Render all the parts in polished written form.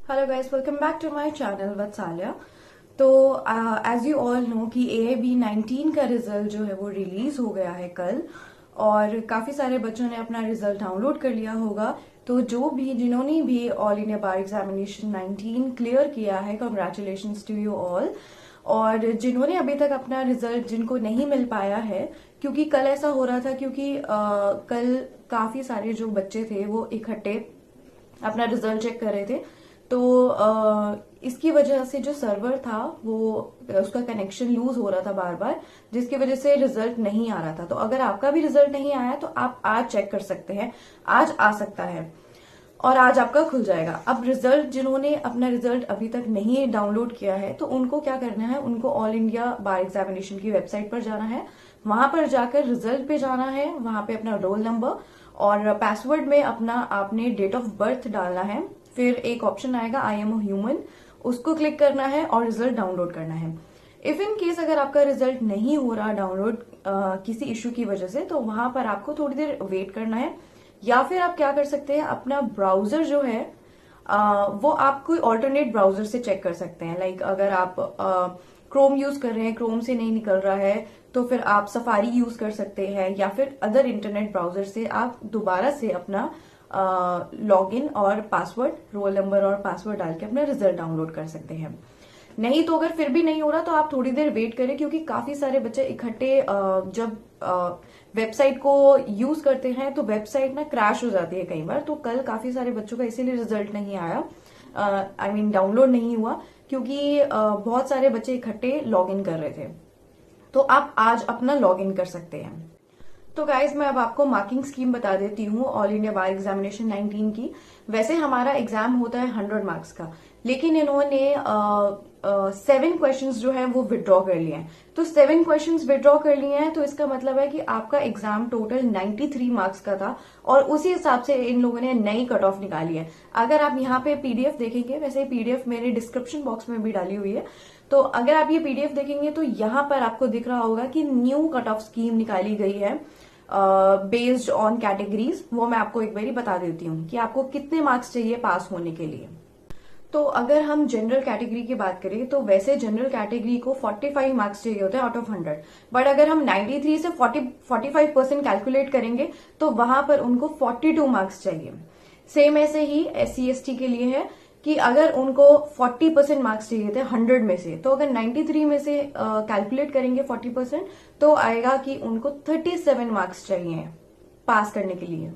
Hello guys, welcome back to my channel Vatsalya. तो as you all know कि AIB 19 का result जो है वो रिलीज हो गया है कल, और काफी सारे बच्चों ने अपना रिजल्ट डाउनलोड कर लिया होगा। तो जिन्होंने भी ऑल इंडिया बार एग्जामिनेशन 19 क्लियर किया है, कॉन्ग्रेचुलेशंस टू यू ऑल। और जिन्होंने अभी तक अपना रिजल्ट जिनको नहीं मिल पाया है, क्योंकि कल ऐसा हो रहा था, क्योंकि कल काफी सारे जो बच्चे थे वो इकट्ठे अपना रिजल्ट चेक कर रहे थे। तो इसकी वजह से जो सर्वर था वो उसका कनेक्शन लूज हो रहा था बार बार, जिसकी वजह से रिजल्ट नहीं आ रहा था। तो अगर आपका भी रिजल्ट नहीं आया तो आप आज चेक कर सकते हैं, आज आ सकता है और आज आपका खुल जाएगा। अब रिजल्ट जिन्होंने अपना रिजल्ट अभी तक नहीं डाउनलोड किया है तो उनको क्या करना है, उनको ऑल इंडिया बार एग्जामिनेशन की वेबसाइट पर जाना है, वहां पर जाकर रिजल्ट पे जाना है, वहां पे अपना रोल नंबर और पासवर्ड में अपना आपने डेट ऑफ बर्थ डालना है। फिर एक ऑप्शन आएगा आई एम अ ह्यूमन, उसको क्लिक करना है और रिजल्ट डाउनलोड करना है। इफ इन केस अगर आपका रिजल्ट नहीं हो रहा डाउनलोड किसी इश्यू की वजह से, तो वहां पर आपको थोड़ी देर वेट करना है, या फिर आप क्या कर सकते हैं, अपना ब्राउजर जो है वो आप कोई ऑल्टरनेट ब्राउजर से चेक कर सकते हैं। लाइक अगर आप क्रोम यूज कर रहे हैं, क्रोम से नहीं निकल रहा है, तो फिर आप सफारी यूज कर सकते हैं, या फिर अदर इंटरनेट ब्राउजर से आप दोबारा से अपना लॉगिन और पासवर्ड, रोल नंबर और पासवर्ड डाल के अपना रिजल्ट डाउनलोड कर सकते हैं। नहीं तो अगर फिर भी नहीं हो रहा तो आप थोड़ी देर वेट करें, क्योंकि काफी सारे बच्चे इकट्ठे जब वेबसाइट को यूज करते हैं तो वेबसाइट ना क्रैश हो जाती है कई बार। तो कल काफी सारे बच्चों का इसीलिए रिजल्ट नहीं आया, आई मीन डाउनलोड नहीं हुआ, क्योंकि बहुत सारे बच्चे इकट्ठे लॉग इन कर रहे थे। तो आप आज अपना लॉग इन कर सकते हैं। तो गाइज मैं अब आपको मार्किंग स्कीम बता देती हूँ ऑल इंडिया बार एग्जामिनेशन 19 की। वैसे हमारा एग्जाम होता है 100 मार्क्स का, लेकिन इन्होंने 7 क्वेश्चंस जो है वो विड्रॉ कर लिए हैं। तो 7 क्वेश्चंस विड्रॉ कर लिए हैं, तो इसका मतलब है कि आपका एग्जाम टोटल 93 मार्क्स का था, और उसी हिसाब से इन लोगों ने नई कट ऑफ निकाली है। अगर आप यहाँ पे पीडीएफ देखेंगे, वैसे पीडीएफ मेरे डिस्क्रिप्शन बॉक्स में भी डाली हुई है, तो अगर आप ये पीडीएफ देखेंगे तो यहाँ पर आपको दिख रहा होगा कि न्यू कट ऑफ स्कीम निकाली गई है बेस्ड ऑन कैटेगरीज। वो मैं आपको एक बार बता देती हूँ कि आपको कितने मार्क्स चाहिए पास होने के लिए। तो अगर हम जनरल कैटेगरी की बात करें तो वैसे जनरल कैटेगरी को 45 मार्क्स चाहिए होते हैं आउट ऑफ 100, बट अगर हम 93 से 45% कैलकुलेट करेंगे तो वहां पर उनको 42 मार्क्स चाहिए। सेम ऐसे ही SC/ST के लिए है कि अगर उनको 40% मार्क्स चाहिए थे 100 में से, तो अगर 93 में से कैलकुलेट करेंगे 40%, तो आएगा कि उनको 37 मार्क्स चाहिए पास करने के लिए।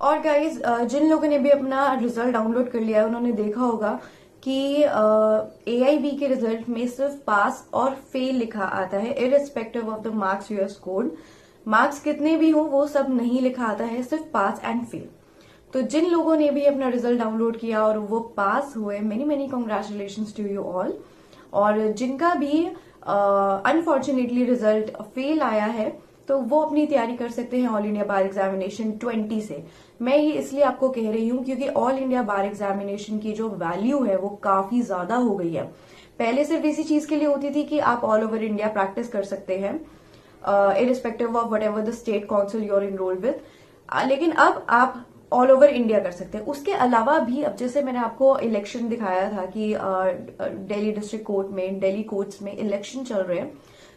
और गाइज जिन लोगों ने भी अपना रिजल्ट डाउनलोड कर लिया है उन्होंने देखा होगा कि AIB के रिजल्ट में सिर्फ पास और फेल लिखा आता है, irrespective of the marks you have scored. Marks कितने भी हो वो सब नहीं लिखा आता है, सिर्फ पास एंड फेल। तो जिन लोगों ने भी अपना रिजल्ट डाउनलोड किया और वो पास हुए, many many congratulations to you all. और जिनका भी अनफॉर्चुनेटली रिजल्ट फेल आया है तो वो अपनी तैयारी कर सकते हैं ऑल इंडिया बार एग्जामिनेशन 20 से। मैं ये इसलिए आपको कह रही हूँ क्योंकि ऑल इंडिया बार एग्जामिनेशन की जो वैल्यू है वो काफी ज्यादा हो गई है। पहले सिर्फ इसी चीज के लिए होती थी कि आप ऑल ओवर इंडिया प्रैक्टिस कर सकते हैं, irrespective of whatever the state council you are enrolled with, लेकिन अब आप ऑल ओवर इंडिया कर सकते हैं। उसके अलावा भी अब जैसे मैंने आपको इलेक्शन दिखाया था कि दिल्ली डिस्ट्रिक्ट कोर्ट में, दिल्ली कोर्ट्स में इलेक्शन चल रहे हैं,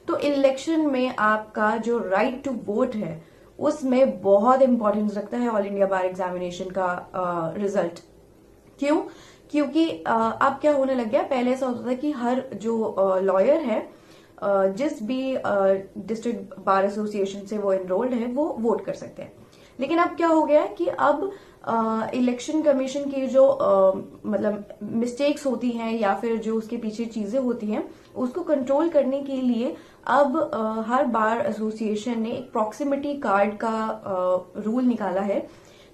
तो इलेक्शन में आपका जो राइट टू वोट है उसमें बहुत इंपॉर्टेंस रखता है ऑल इंडिया बार एग्जामिनेशन का रिजल्ट। क्यों? क्योंकि अब क्या होने लग गया, पहले ऐसा होता था कि हर जो लॉयर है जिस भी डिस्ट्रिक्ट बार एसोसिएशन से वो एनरोल्ड है वो वोट कर सकते हैं। लेकिन अब क्या हो गया है कि अब इलेक्शन कमीशन की जो मतलब मिस्टेक्स होती हैं या फिर जो उसके पीछे चीजें होती हैं उसको कंट्रोल करने के लिए अब हर बार एसोसिएशन ने एक प्रॉक्सिमिटी कार्ड का रूल निकाला है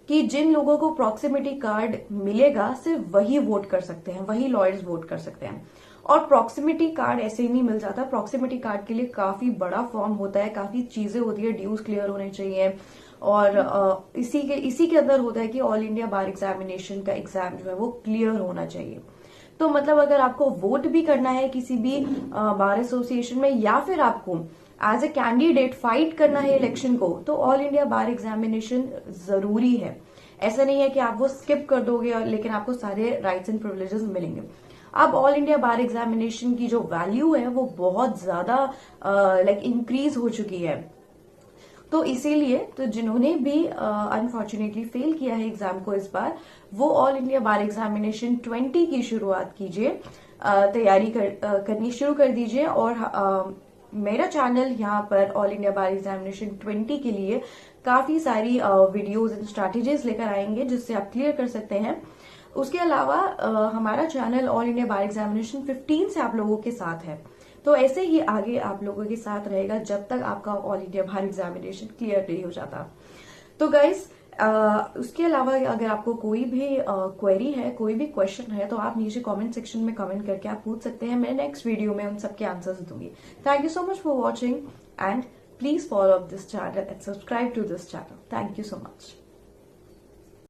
कि जिन लोगों को प्रॉक्सिमिटी कार्ड मिलेगा सिर्फ वही वोट कर सकते हैं, वही लॉयर्स वोट कर सकते हैं। और प्रॉक्सिमिटी कार्ड ऐसे ही नहीं मिल जाता, प्रॉक्सिमिटी कार्ड के लिए काफी बड़ा फॉर्म होता है, काफी चीजें होती है, ड्यूज क्लियर होने चाहिए, और इसी के अंदर होता है कि ऑल इंडिया बार एग्जामिनेशन का एग्जाम जो है वो क्लियर होना चाहिए। तो मतलब अगर आपको वोट भी करना है किसी भी बार एसोसिएशन में, या फिर आपको एज ए कैंडिडेट फाइट करना है इलेक्शन को, तो ऑल इंडिया बार एग्जामिनेशन जरूरी है। ऐसा नहीं है कि आप वो स्किप कर दोगे और लेकिन आपको सारे राइट्स एंड प्रिविलेजेस मिलेंगे। अब ऑल इंडिया बार एग्जामिनेशन की जो वैल्यू है वो बहुत ज्यादा लाइक इंक्रीज हो चुकी है। तो इसीलिए तो जिन्होंने भी अनफॉर्चुनेटली फेल किया है एग्जाम को इस बार, वो ऑल इंडिया बार एग्जामिनेशन 20 की शुरुआत कीजिए, तैयारी करनी शुरू कर दीजिए। और मेरा चैनल यहाँ पर ऑल इंडिया बार एग्जामिनेशन 20 के लिए काफी सारी वीडियोस एंड स्ट्रैटेजीज लेकर आएंगे जिससे आप क्लियर कर सकते हैं। उसके अलावा हमारा चैनल ऑल इंडिया बार एग्जामिनेशन 15 से आप लोगों के साथ है, तो ऐसे ही आगे आप लोगों के साथ रहेगा जब तक आपका ऑल इंडिया बार एग्जामिनेशन क्लियर नहीं हो जाता। तो गाइस उसके अलावा अगर आपको कोई भी क्वेरी है, कोई भी क्वेश्चन है, तो आप नीचे कमेंट सेक्शन में कमेंट करके आप पूछ सकते हैं। मैं नेक्स्ट वीडियो में उन सबके आंसर्स दूंगी। Thank you so much for watching and please follow up this channel and subscribe to this channel. Thank you so much.